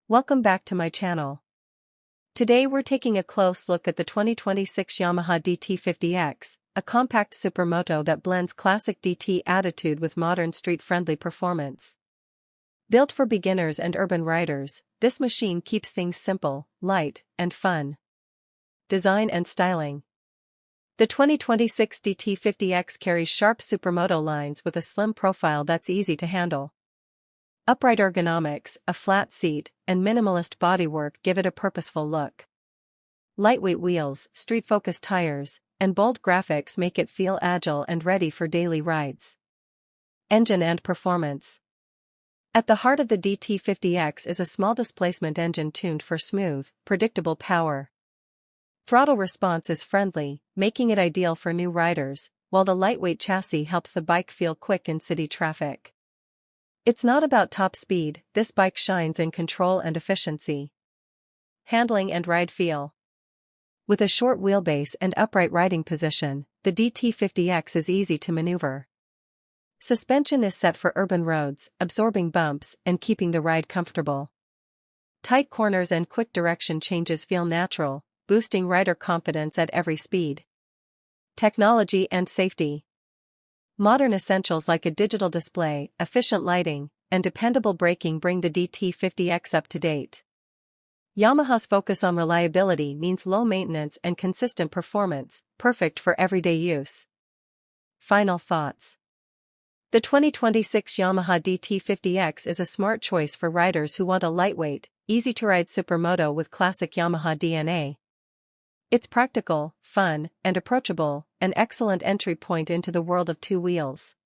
Welcome back to my channel. Today we're taking a close look at the 2026 Yamaha DT 50X, a compact supermoto that blends classic DT attitude with modern street-friendly performance. Built for beginners and urban riders, this machine keeps things simple, light, and fun. Design and styling. The 2026 DT 50X carries sharp supermoto lines with a slim profile that's easy to handle. Upright ergonomics, a flat seat, and minimalist bodywork give it a purposeful look. Lightweight wheels, street-focused tires, and bold graphics make it feel agile and ready for daily rides. Engine and performance. At the heart of the DT 50X is a small displacement engine tuned for smooth, predictable power. Throttle response is friendly, making it ideal for new riders, while the lightweight chassis helps the bike feel quick in city traffic. It's not about top speed, this bike shines in control and efficiency. Handling and ride feel. With a short wheelbase and upright riding position, the DT 50X is easy to maneuver. Suspension is set for urban roads, absorbing bumps and keeping the ride comfortable. Tight corners and quick direction changes feel natural, boosting rider confidence at every speed. Technology and safety. Modern essentials like a digital display, efficient lighting, and dependable braking bring the DT 50X up to date. Yamaha's focus on reliability means low maintenance and consistent performance, perfect for everyday use. Final thoughts. The 2026 Yamaha DT 50X is a smart choice for riders who want a lightweight, easy-to-ride supermoto with classic Yamaha DNA. It's practical, fun, and approachable, an excellent entry point into the world of two wheels.